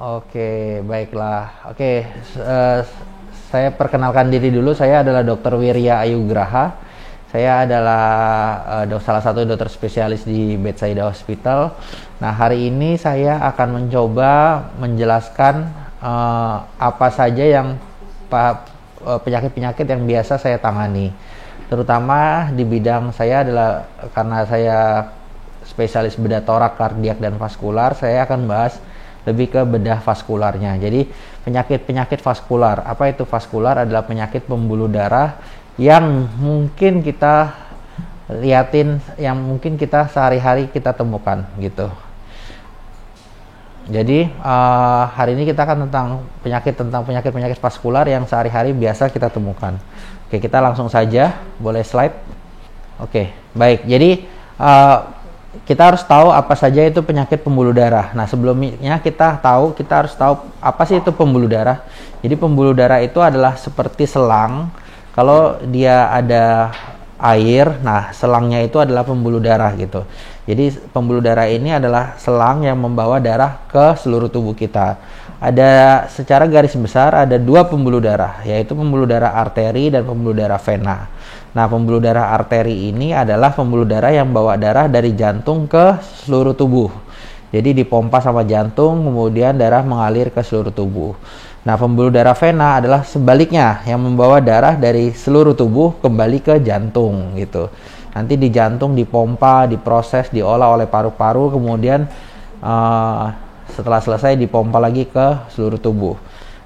Oke, baiklah. Oke, saya perkenalkan diri dulu. Saya adalah Dr. Wirya Ayugraha. Saya adalah salah satu dokter spesialis di Bethsaida Hospital. Nah, hari ini saya akan mencoba menjelaskan apa saja yang penyakit-penyakit yang biasa saya tangani. Terutama di bidang saya adalah karena saya spesialis bedah torak, kardiak, dan vaskular, saya akan bahas lebih ke bedah vaskularnya. Jadi penyakit-penyakit vaskular. Apa itu vaskular? Adalah penyakit pembuluh darah yang mungkin kita liatin, yang mungkin kita sehari-hari kita temukan gitu. Jadi hari ini kita akan tentang penyakit vaskular yang sehari-hari biasa kita temukan. Oke, kita langsung saja. Boleh slide? Oke, baik. Jadi kita harus tahu apa saja itu penyakit pembuluh darah. Nah, sebelumnya kita harus tahu apa sih itu pembuluh darah. Jadi pembuluh darah itu adalah seperti selang. Kalau dia ada air, nah selangnya itu adalah pembuluh darah gitu. Jadi pembuluh darah ini adalah selang yang membawa darah ke seluruh tubuh kita. Ada secara garis besar ada dua pembuluh darah, yaitu pembuluh darah arteri dan pembuluh darah vena. Nah, pembuluh darah arteri ini adalah pembuluh darah yang bawa darah dari jantung ke seluruh tubuh. Jadi dipompa sama jantung, kemudian darah mengalir ke seluruh tubuh. Nah, pembuluh darah vena adalah sebaliknya, yang membawa darah dari seluruh tubuh kembali ke jantung gitu. Nanti di jantung dipompa, diproses, diolah oleh paru-paru, kemudian setelah selesai dipompa lagi ke seluruh tubuh.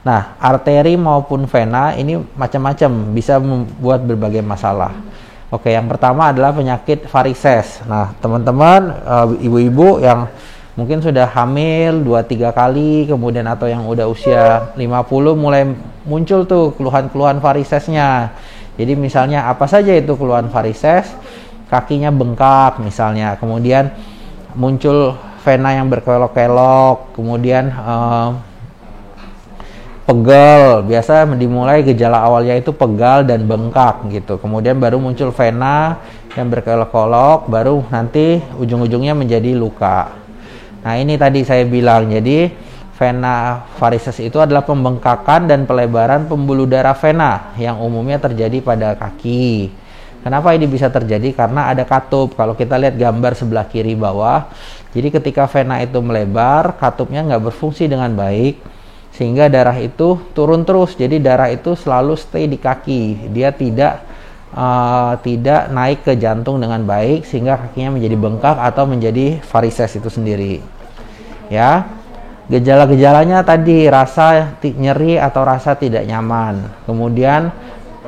Nah, arteri maupun vena ini macam-macam, bisa membuat berbagai masalah. Oke, yang pertama adalah penyakit varises. Nah, teman-teman, ibu-ibu yang mungkin sudah hamil 2-3 kali, kemudian atau yang udah usia 50 mulai muncul tuh keluhan-keluhan varisesnya. Jadi misalnya apa saja itu keluhan varises? Kakinya bengkak misalnya, kemudian muncul vena yang berkelok-kelok, kemudian pegal. Biasa dimulai gejala awalnya itu pegal dan bengkak gitu. Kemudian baru muncul vena yang berkelok-kelok, baru nanti ujung-ujungnya menjadi luka. Nah, ini tadi saya bilang, jadi vena varises itu adalah pembengkakan dan pelebaran pembuluh darah vena yang umumnya terjadi pada kaki. Kenapa ini bisa terjadi? Karena ada katup. Kalau kita lihat gambar sebelah kiri bawah, jadi ketika vena itu melebar, katupnya nggak berfungsi dengan baik, sehingga darah itu turun terus. Jadi darah itu selalu stay di kaki, dia tidak naik ke jantung dengan baik, sehingga kakinya menjadi bengkak atau menjadi varises itu sendiri. Ya, gejala-gejalanya tadi rasa nyeri atau rasa tidak nyaman, kemudian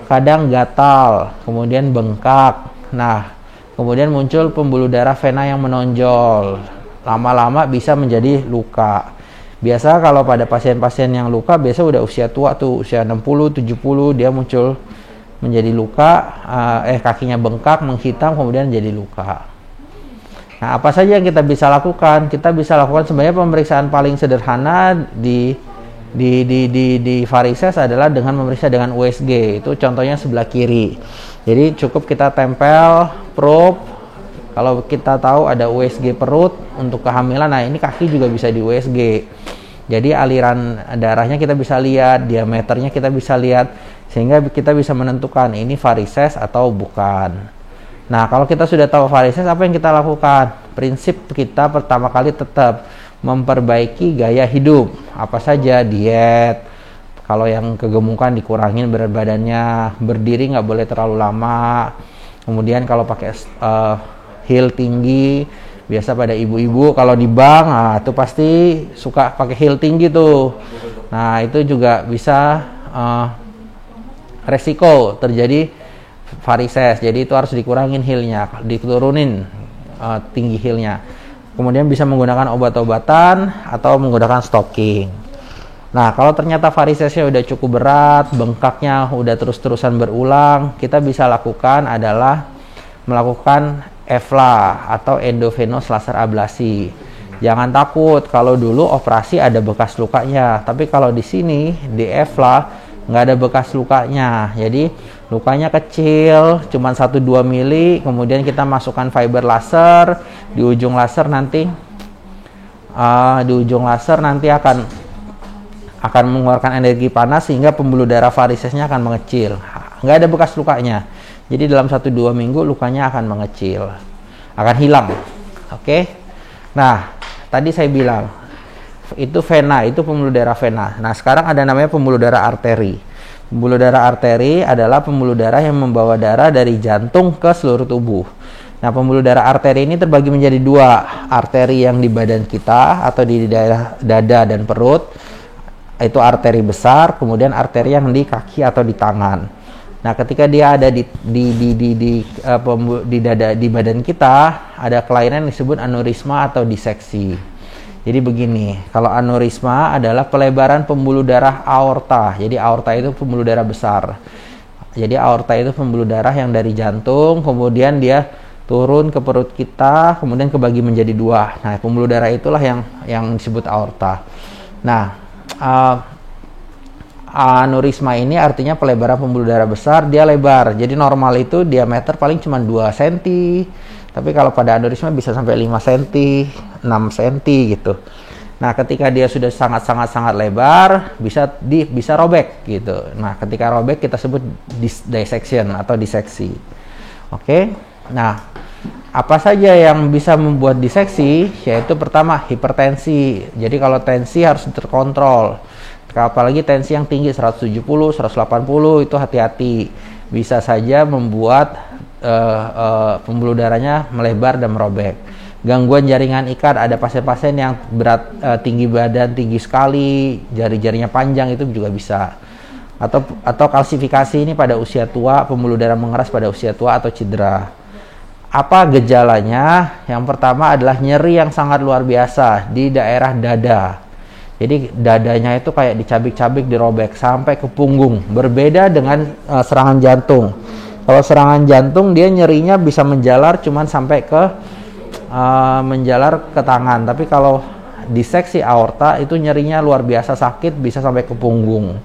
kadang gatal, kemudian bengkak. Nah, kemudian muncul pembuluh darah vena yang menonjol, lama-lama bisa menjadi luka. Biasa kalau pada pasien-pasien yang luka biasa udah usia tua tuh, usia 60-70, dia muncul menjadi luka, kakinya bengkak, menghitam, kemudian jadi luka. Nah, apa saja yang kita bisa lakukan? Kita bisa lakukan sebenarnya pemeriksaan paling sederhana di varises adalah dengan memeriksa dengan USG. Itu contohnya sebelah kiri. Jadi cukup kita tempel probe. Kalau kita tahu ada USG perut untuk kehamilan, nah ini kaki juga bisa di USG. Jadi aliran darahnya kita bisa lihat, diameternya kita bisa lihat, sehingga kita bisa menentukan ini varises atau bukan. Nah, kalau kita sudah tahu varises, apa yang kita lakukan? Prinsip kita pertama kali tetap memperbaiki gaya hidup. Apa saja? Diet. Kalau yang kegemukan dikurangin berat badannya, berdiri nggak boleh terlalu lama. Kemudian kalau pakai heel tinggi, biasa pada ibu-ibu kalau di bank, nah itu pasti suka pakai heel tinggi tuh. Nah, itu juga bisa resiko terjadi varises. Jadi itu harus dikurangin heelnya, diturunin tinggi heelnya. Kemudian bisa menggunakan obat-obatan atau menggunakan stocking. Nah, kalau ternyata varisesnya udah cukup berat, bengkaknya udah terus-terusan berulang, kita bisa lakukan adalah melakukan EVLA atau endovenous laser ablasi. Jangan takut kalau dulu operasi ada bekas lukanya, tapi kalau di sini di EVLA nggak ada bekas lukanya. Jadi lukanya kecil, cuma 1-2 mili, kemudian kita masukkan fiber laser, di ujung laser nanti akan akan mengeluarkan energi panas sehingga pembuluh darah varisesnya akan mengecil. Nggak ada bekas lukanya. Jadi dalam 1-2 minggu lukanya akan mengecil, akan hilang. Oke. Nah, tadi saya bilang itu vena, itu pembuluh darah vena. Nah, sekarang ada namanya pembuluh darah arteri. Pembuluh darah arteri adalah pembuluh darah yang membawa darah dari jantung ke seluruh tubuh. Nah, pembuluh darah arteri ini terbagi menjadi 2, arteri yang di badan kita atau di daerah dada dan perut, itu arteri besar, kemudian arteri yang di kaki atau di tangan. Nah, ketika dia ada di dada, di badan kita, ada kelainan yang disebut aneurisma atau diseksi. Jadi begini, kalau aneurisma adalah pelebaran pembuluh darah aorta. Jadi aorta itu pembuluh darah besar. Jadi aorta itu pembuluh darah yang dari jantung, kemudian dia turun ke perut kita, kemudian kebagi menjadi 2. Nah, pembuluh darah itulah yang disebut aorta. Nah, aneurisma ini artinya pelebaran pembuluh darah besar, dia lebar. Jadi normal itu diameter paling cuma 2 cm. Tapi kalau pada aneurisma bisa sampai 5 cm, 6 cm gitu. Nah, ketika dia sudah sangat lebar, bisa robek gitu. Nah, ketika robek kita sebut dissection atau diseksi. Oke. Nah, apa saja yang bisa membuat diseksi? Yaitu pertama, hipertensi. Jadi kalau tensi harus terkontrol. Apalagi tensi yang tinggi 170, 180 itu hati-hati. Bisa saja membuat pembuluh darahnya melebar dan merobek. Gangguan jaringan ikat, ada pasien-pasien yang berat tinggi badan tinggi sekali, jari-jarinya panjang, itu juga bisa. Atau kalsifikasi ini pada usia tua, pembuluh darah mengeras pada usia tua atau cedera. Apa gejalanya? Yang pertama adalah nyeri yang sangat luar biasa di daerah dada. Jadi dadanya itu kayak dicabik-cabik, dirobek sampai ke punggung. Berbeda dengan serangan jantung. Kalau serangan jantung dia nyerinya bisa menjalar cuman sampai ke menjalar ke tangan. Tapi kalau diseksi aorta itu nyerinya luar biasa sakit, bisa sampai ke punggung.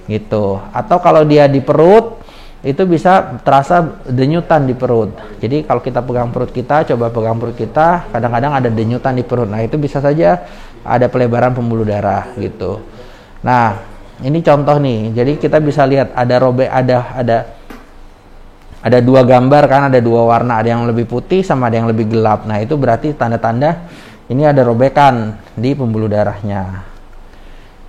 Gitu. Atau kalau dia di perut itu bisa terasa denyutan di perut. Jadi kalau kita pegang perut kita, coba pegang perut kita, kadang-kadang ada denyutan di perut. Nah, itu bisa saja ada pelebaran pembuluh darah gitu. Nah, ini contoh nih. Jadi kita bisa lihat ada robek, ada 2 gambar kan, ada 2 warna, ada yang lebih putih sama ada yang lebih gelap. Nah, itu berarti tanda-tanda ini ada robekan di pembuluh darahnya.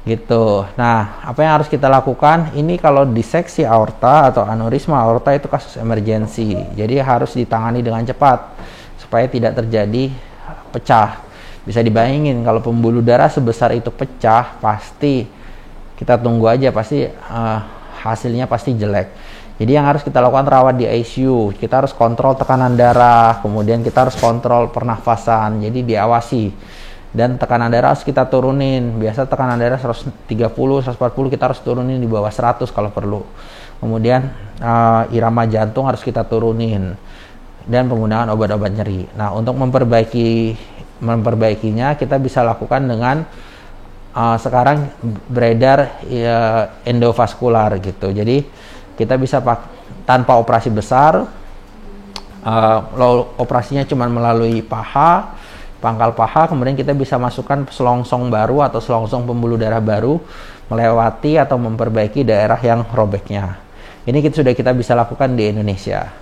Gitu. Nah, apa yang harus kita lakukan? Ini kalau diseksi aorta atau aneurisma aorta itu kasus emergensi. Jadi harus ditangani dengan cepat supaya tidak terjadi pecah. Bisa dibayangin kalau pembuluh darah sebesar itu pecah, pasti kita tunggu aja, pasti hasilnya pasti jelek. Jadi yang harus kita lakukan rawat di ICU. Kita harus kontrol tekanan darah, kemudian kita harus kontrol pernafasan. Jadi diawasi. Dan tekanan darah harus kita turunin. Biasa tekanan darah 130, 140 kita harus turunin di bawah 100 kalau perlu. Kemudian irama jantung harus kita turunin. Dan penggunaan obat-obat nyeri. Nah, untuk memperbaikinya kita bisa lakukan dengan sekarang beredar endovaskular gitu. Jadi kita bisa tanpa operasi besar, operasinya cuma melalui pangkal paha, kemudian kita bisa masukkan selongsong baru atau selongsong pembuluh darah baru melewati atau memperbaiki daerah yang robeknya. Ini sudah kita bisa lakukan di Indonesia.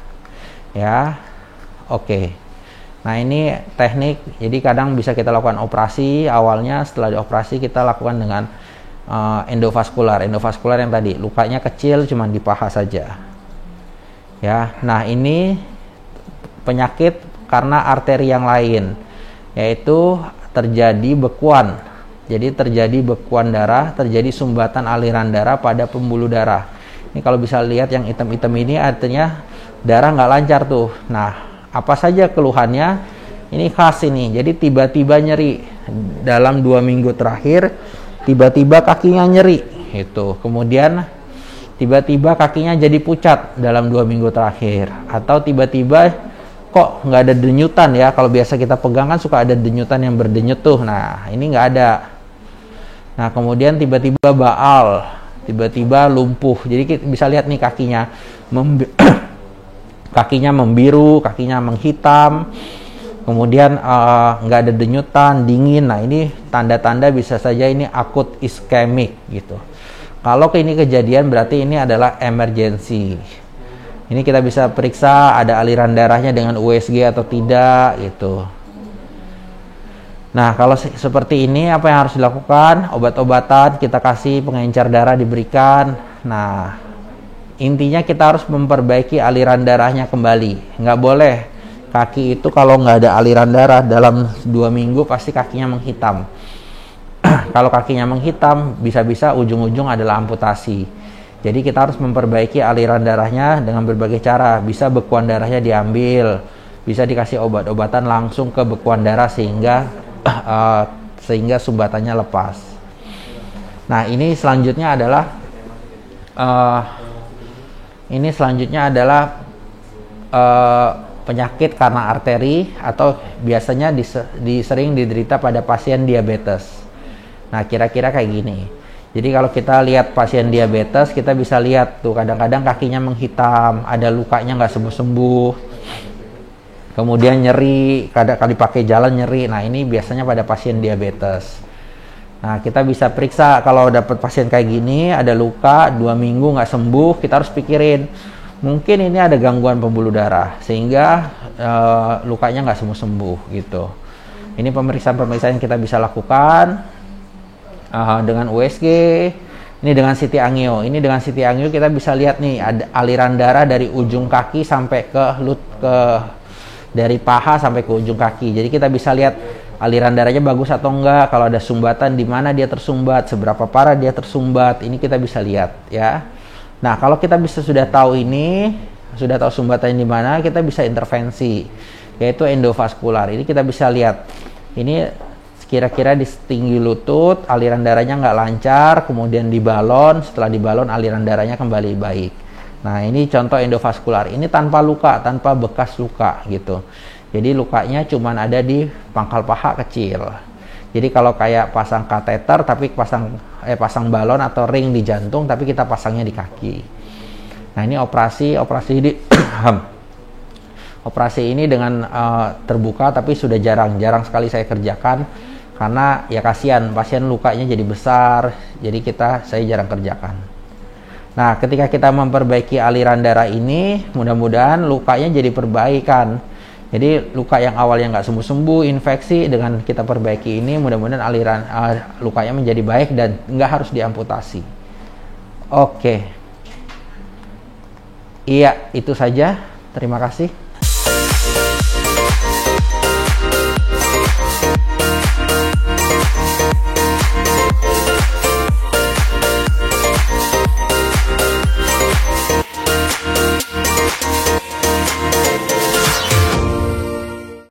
Ya, oke. Nah, ini teknik. Jadi kadang bisa kita lakukan operasi awalnya, setelah dioperasi kita lakukan dengan endovaskular yang tadi lukanya kecil cuman di paha saja ya. Nah, ini penyakit karena arteri yang lain, yaitu terjadi bekuan. Jadi terjadi bekuan darah, terjadi sumbatan aliran darah pada pembuluh darah. Ini kalau bisa lihat yang hitam-hitam ini artinya darah nggak lancar tuh. Nah, apa saja keluhannya? Ini khas ini. Jadi tiba-tiba nyeri dalam 2 minggu terakhir, tiba-tiba kakinya nyeri itu. Kemudian tiba-tiba kakinya jadi pucat dalam 2 minggu terakhir. Atau tiba-tiba kok nggak ada denyutan ya. Kalau biasa kita pegang kan suka ada denyutan yang berdenyut tuh. Nah, ini nggak ada. Nah, kemudian tiba-tiba baal, tiba-tiba lumpuh. Jadi kita bisa lihat nih kakinya kakinya membiru, kakinya menghitam. Kemudian nggak ada denyutan, dingin. Nah ini tanda-tanda bisa saja ini akut iskemik gitu. Kalau ini kejadian berarti ini adalah emergency. Ini kita bisa periksa ada aliran darahnya dengan USG atau tidak gitu. Nah kalau seperti ini apa yang harus dilakukan? Obat-obatan kita kasih, pengencer darah diberikan. Nah intinya kita harus memperbaiki aliran darahnya kembali. Nggak boleh kaki itu kalau nggak ada aliran darah dalam 2 minggu pasti kakinya menghitam. Kalau kakinya menghitam bisa-bisa ujung-ujung adalah amputasi. Jadi kita harus memperbaiki aliran darahnya dengan berbagai cara. Bisa bekuan darahnya diambil, bisa dikasih obat-obatan langsung ke bekuan darah sehingga sumbatannya lepas. Nah ini selanjutnya adalah penyakit karena arteri atau biasanya sering diderita pada pasien diabetes. Nah kira-kira kayak gini. Jadi kalau kita lihat pasien diabetes, kita bisa lihat tuh kadang-kadang kakinya menghitam, ada lukanya nggak sembuh-sembuh, kemudian nyeri, kadang-kadang dipakai jalan nyeri. Nah ini biasanya pada pasien diabetes. Nah kita bisa periksa kalau dapat pasien kayak gini, ada luka 2 minggu nggak sembuh, kita harus pikirin mungkin ini ada gangguan pembuluh darah sehingga lukanya nggak sembuh gitu. Ini pemeriksaan yang kita bisa lakukan dengan USG. Ini dengan CT angio. Ini dengan CT angio kita bisa lihat nih ada aliran darah dari ujung kaki sampai dari paha sampai ke ujung kaki. Jadi kita bisa lihat aliran darahnya bagus atau enggak. Kalau ada sumbatan di mana dia tersumbat, seberapa parah dia tersumbat. Ini kita bisa lihat ya. Nah, kalau kita sudah tahu sumbatan di mana, kita bisa intervensi, yaitu endovaskular. Ini kita bisa lihat, ini kira-kira di tinggi lutut, aliran darahnya nggak lancar, kemudian dibalon, setelah dibalon aliran darahnya kembali baik. Nah, ini contoh endovaskular. Ini tanpa luka, tanpa bekas luka gitu. Jadi lukanya cuma ada di pangkal paha kecil. Jadi kalau kayak pasang kateter tapi pasang balon atau ring di jantung tapi kita pasangnya di kaki. Nah ini operasi ini dengan terbuka tapi sudah jarang sekali saya kerjakan karena ya kasihan pasien lukanya jadi besar, jadi saya jarang kerjakan. Nah ketika kita memperbaiki aliran darah ini, mudah-mudahan lukanya jadi perbaikan. Jadi luka yang awalnya nggak sembuh-sembuh, infeksi, dengan kita perbaiki ini mudah-mudahan aliran lukanya menjadi baik dan nggak harus diamputasi. Oke. Iya, itu saja. Terima kasih.